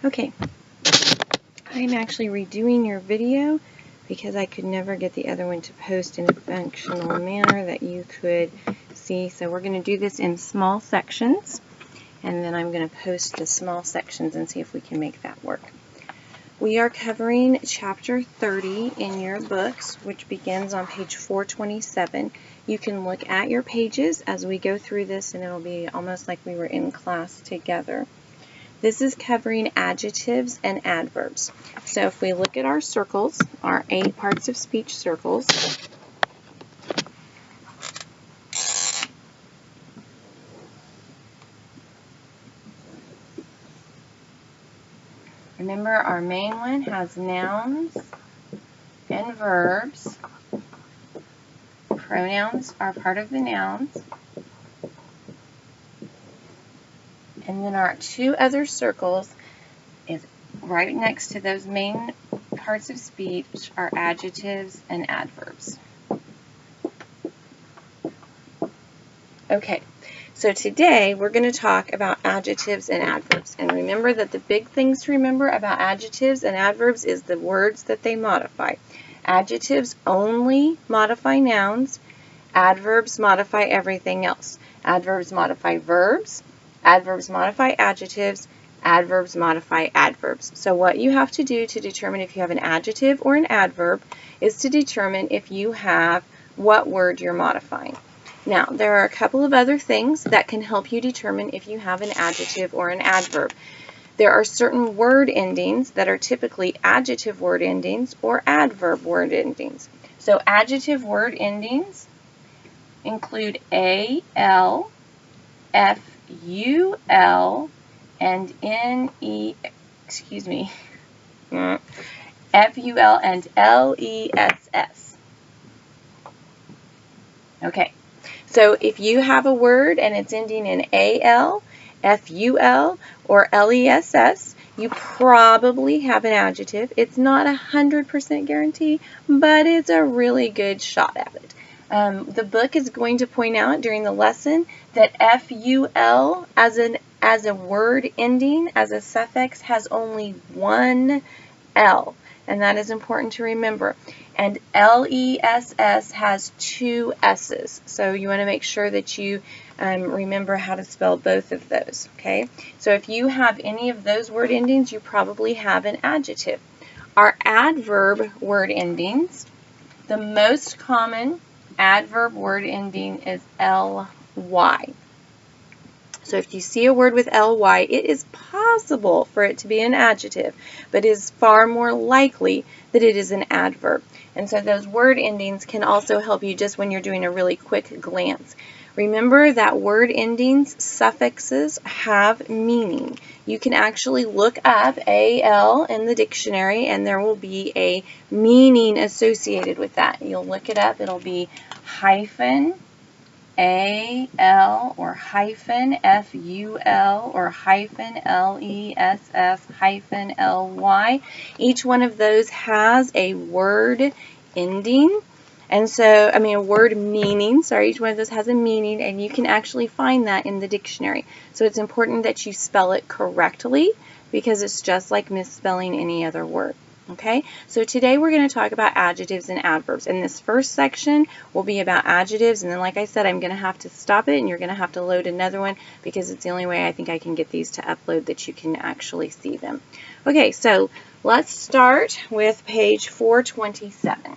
Okay, I'm actually redoing your video because I could never get the other one to post in a functional manner that you could see. So we're going to do this in small sections, and then I'm going to post the small sections and see if we can make that work. We are covering chapter 30 in your books, which begins on page 427. You can look at your pages as we go through this, and it'll be almost like we were in class together. This is covering adjectives and adverbs. So if we look at our circles, our 8 parts of speech circles, remember our main one has nouns and verbs. Pronouns are part of the nouns. And then our 2 other circles is right next to those main parts of speech are adjectives and adverbs. Okay, so today we're going to talk about adjectives and adverbs. And remember that the big things to remember about adjectives and adverbs is the words that they modify. Adjectives only modify nouns. Adverbs modify everything else. Adverbs modify verbs. Adverbs modify adjectives. Adverbs modify adverbs. So what you have to do to determine if you have an adjective or an adverb is to determine if you have what word you're modifying. Now, there are a couple of other things that can help you determine if you have an adjective or an adverb. There are certain word endings that are typically adjective word endings or adverb word endings. So adjective word endings include A-L, F-U-L, and F-U-L and L-E-S-S. Okay, so if you have a word and it's ending in A-L, F-U-L, or L-E-S-S, you probably have an adjective. It's not 100% guarantee, but it's a really good shot at it. The book is going to point out during the lesson that F-U-L as a word ending, as a suffix, has only one L, and that is important to remember. And L-E-S-S has 2 S's, so you want to make sure that you remember how to spell both of those, okay? So if you have any of those word endings, you probably have an adjective. Our adverb word endings, the most common adverb word ending is ly. So if you see a word with ly, it is possible for it to be an adjective, but it is far more likely that it is an adverb. And so those word endings can also help you just when you're doing a really quick glance. Remember that word endings, suffixes, have meaning. You can actually look up AL in the dictionary and there will be a meaning associated with that. You'll look it up. It'll be hyphen AL or hyphen FUL or hyphen LESS hyphen LY. Each one of those has a word ending. And so, a word meaning, each one of those has a meaning, and you can actually find that in the dictionary. So it's important that you spell it correctly because it's just like misspelling any other word. Okay, so today we're going to talk about adjectives and adverbs. And this first section will be about adjectives, and then like I said, I'm going to have to stop it and you're going to have to load another one because it's the only way I think I can get these to upload that you can actually see them. Okay, so let's start with page 427.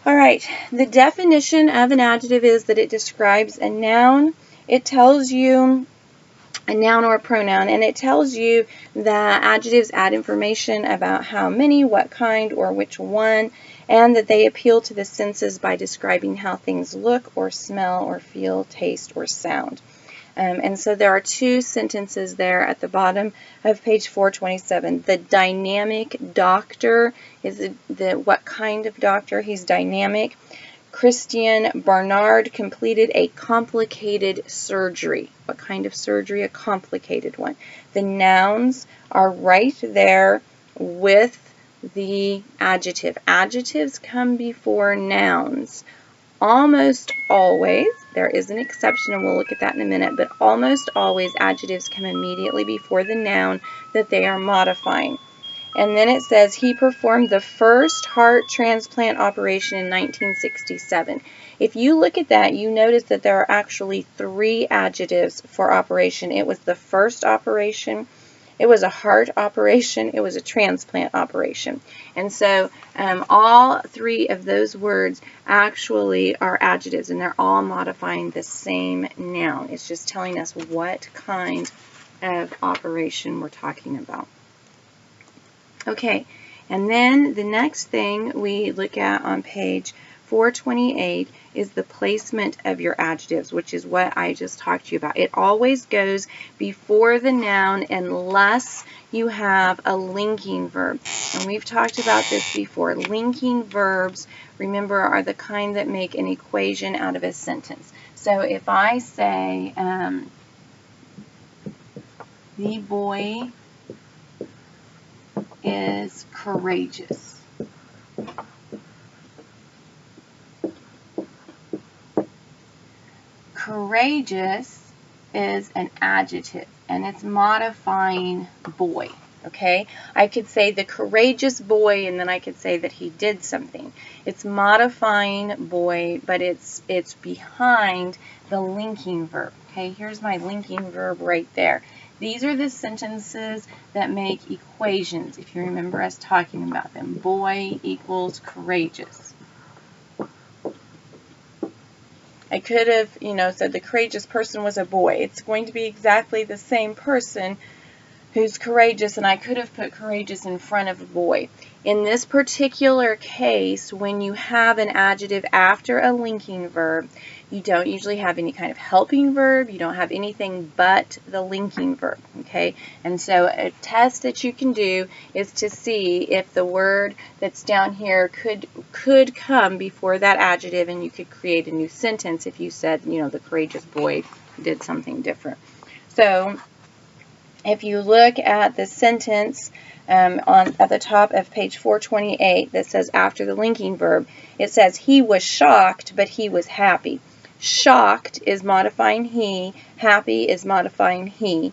All right, the definition of an adjective is that it describes a noun. It tells you a noun or a pronoun, and it tells you that adjectives add information about how many, what kind, or which one, and that they appeal to the senses by describing how things look or smell or feel, taste, or sound. And so there are 2 sentences there at the bottom of page 427. The dynamic doctor is what kind of doctor? He's dynamic. Christian Barnard completed a complicated surgery. What kind of surgery? A complicated one. The nouns are right there with the adjective. Adjectives come before nouns almost always, there is an exception and we'll look at that in a minute, but almost always adjectives come immediately before the noun that they are modifying. And then it says he performed the first heart transplant operation in 1967. If you look at that, you notice that there are actually 3 adjectives for operation. It was the first operation, it was a heart operation, it was a transplant operation. And so all 3 of those words actually are adjectives, and they're all modifying the same noun. It's just telling us what kind of operation we're talking about. Okay, and then the next thing we look at on page 428 is the placement of your adjectives, which is what I just talked to you about. It always goes before the noun unless you have a linking verb. And we've talked about this before. Linking verbs, remember, are the kind that make an equation out of a sentence. So if I say, the boy is courageous. Courageous is an adjective, and it's modifying boy, okay? I could say the courageous boy, and then I could say that he did something. It's modifying boy, but it's behind the linking verb, okay? Here's my linking verb right there. These are the sentences that make equations, if you remember us talking about them. Boy equals courageous. I could have, said the courageous person was a boy. It's going to be exactly the same person who's courageous, and I could have put courageous in front of a boy. In this particular case, when you have an adjective after a linking verb, you don't usually have any kind of helping verb. You don't have anything but the linking verb, okay? And so a test that you can do is to see if the word that's down here could come before that adjective, and you could create a new sentence if you said, the courageous boy did something different. So if you look at the sentence at the top of page 428 that says after the linking verb, it says he was shocked, but he was happy. Shocked is modifying he, happy is modifying he,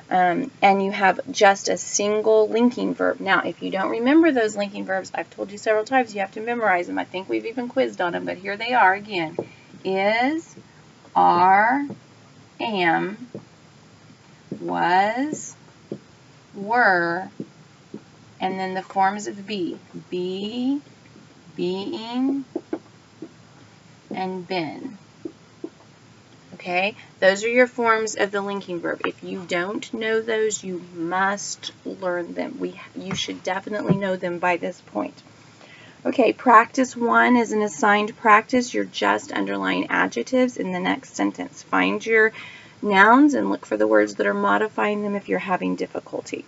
and you have just a single linking verb. Now, if you don't remember those linking verbs, I've told you several times you have to memorize them. I think we've even quizzed on them, but here they are again. Is, are, am, was, were, and then the forms of be. Be, being, and been. Okay, those are your forms of the linking verb. If you don't know those, you must learn them. You should definitely know them by this point. Okay, practice 1 is an assigned practice. You're just underlying adjectives in the next sentence. Find your nouns and look for the words that are modifying them if you're having difficulty.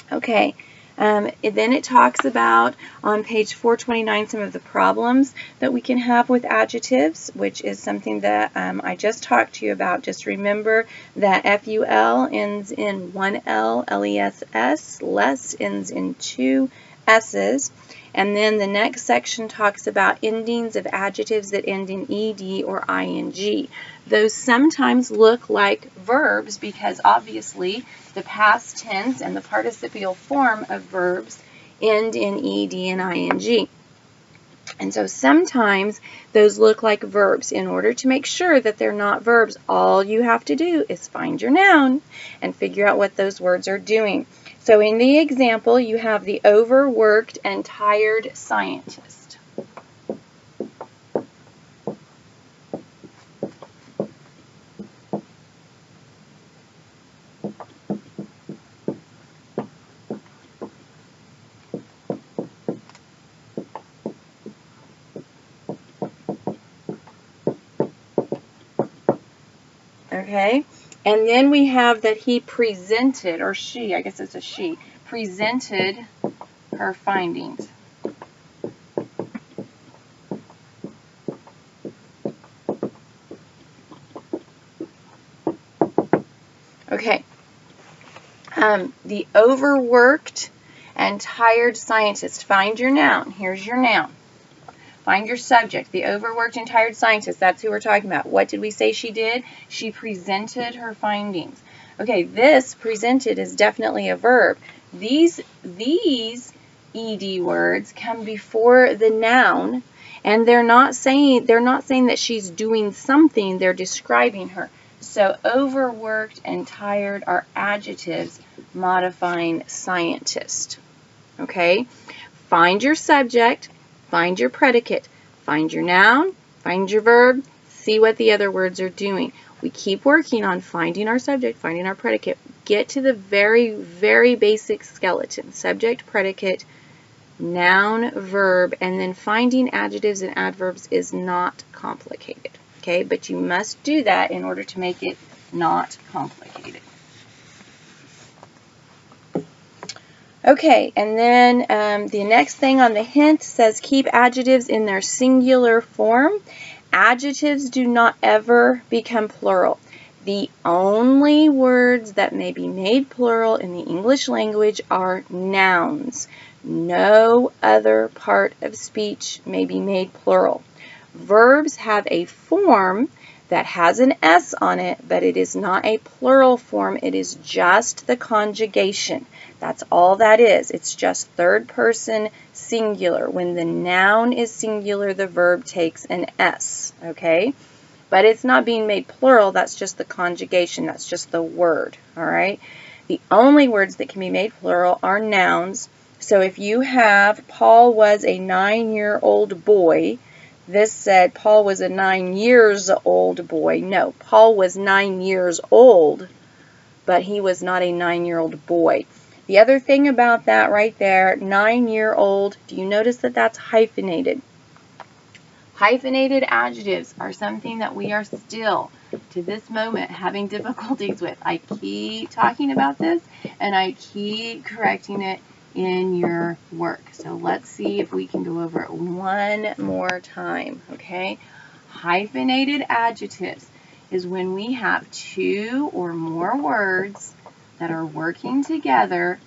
Okay. Then it talks about, on page 429, some of the problems that we can have with adjectives, which is something that I just talked to you about. Just remember that FUL ends in 1 L, LESS, less ends in 2 S's. And then the next section talks about endings of adjectives that end in ED or ING. Those sometimes look like verbs because obviously the past tense and the participial form of verbs end in ED and ING. And so sometimes those look like verbs. In order to make sure that they're not verbs, all you have to do is find your noun and figure out what those words are doing. So in the example, you have the overworked and tired scientist. Okay, and then we have that he presented, or she, I guess it's a she, presented her findings. Okay, the overworked and tired scientist. Find your noun. Here's your noun. Find your subject. The overworked and tired scientist, that's who we're talking about. What did we say she did? She presented her findings. Okay, this presented is definitely a verb. These ED words come before the noun, and they're not saying that she's doing something, they're describing her. So overworked and tired are adjectives modifying scientist. Okay? Find your subject, find your predicate, find your noun, find your verb, see what the other words are doing. We keep working on finding our subject, finding our predicate. Get to the very, very basic skeleton. Subject, predicate, noun, verb, and then finding adjectives and adverbs is not complicated. Okay, but you must do that in order to make it not complicated. Okay, and then the next thing on the hint says keep adjectives in their singular form. Adjectives do not ever become plural. The only words that may be made plural in the English language are nouns. No other part of speech may be made plural. Verbs have a form that has an S on it, but it is not a plural form. It is just the conjugation. That's all that is. It's just third person singular. When the noun is singular, the verb takes an S, okay? But it's not being made plural. That's just the conjugation. That's just the word, all right? The only words that can be made plural are nouns. So if you have Paul was a 9-year-old boy, this said Paul was a 9-years-old boy. No, Paul was 9 years old, but he was not a 9-year-old boy. The other thing about that right there, 9-year-old, do you notice that that's hyphenated? Hyphenated adjectives are something that we are still, to this moment, having difficulties with. I keep talking about this, and I keep correcting it in your work. So let's see if we can go over it one more time, okay? Hyphenated adjectives is when we have two or more words that are working together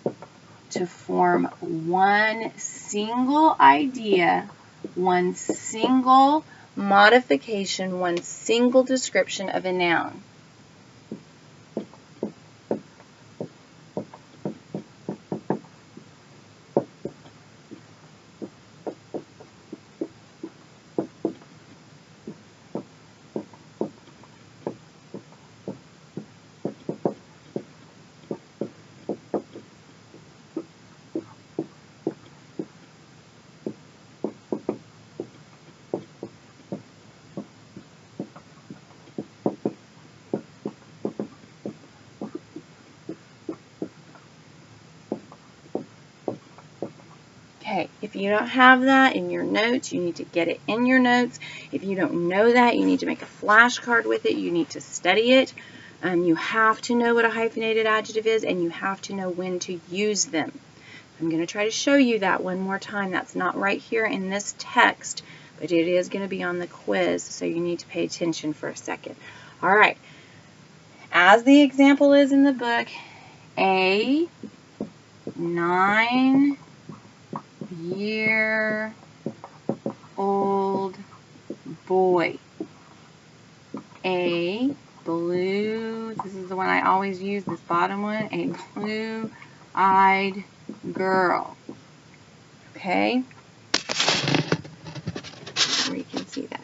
to form one single idea, one single modification, one single description of a noun. Okay, if you don't have that in your notes, you need to get it in your notes. If you don't know that, you need to make a flashcard with it. You need to study it. You have to know what a hyphenated adjective is, and you have to know when to use them. I'm going to try to show you that one more time. That's not right here in this text, but it is going to be on the quiz, so you need to pay attention for a second. All right. As the example is in the book, a 9-year-old boy. A blue, this is the one I always use, this bottom one, a blue-eyed girl. Okay? Where you can see that.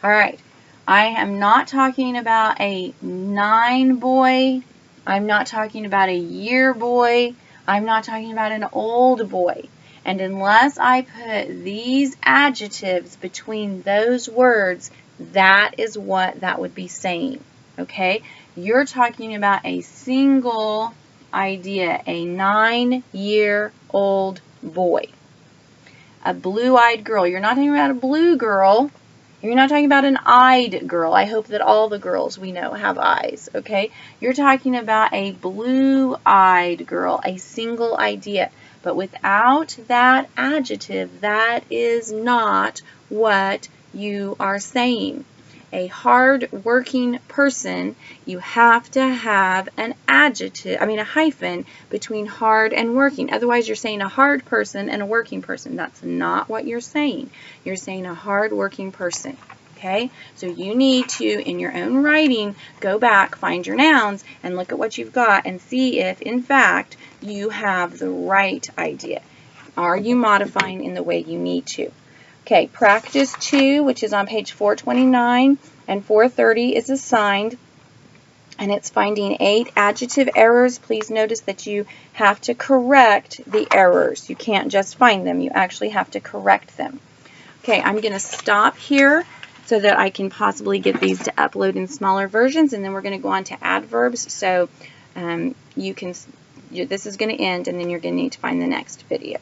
All right. I am not talking about a 9 boy. I'm not talking about a year boy. I'm not talking about an old boy. And unless I put these adjectives between those words, that is what that would be saying. Okay? You're talking about a single idea, a 9-year-old boy. A blue-eyed girl. You're not talking about a blue girl. You're not talking about an eyed girl. I hope that all the girls we know have eyes, okay? You're talking about a blue-eyed girl, a single idea. But without that adjective, that is not what you are saying. a hard-working person, you have to have an adjective, a hyphen between hard and working. Otherwise, you're saying a hard person and a working person. That's not what you're saying. You're saying a hard-working person. Okay, so you need to, in your own writing, go back, find your nouns, and look at what you've got and see if, in fact, you have the right idea. Are you modifying in the way you need to? Okay, practice 2, which is on page 429 and 430 is assigned, and it's finding 8 adjective errors. Please notice that you have to correct the errors. You can't just find them. You actually have to correct them. Okay, I'm going to stop here so that I can possibly get these to upload in smaller versions, and then we're going to go on to adverbs. So this is going to end, and then you're going to need to find the next video.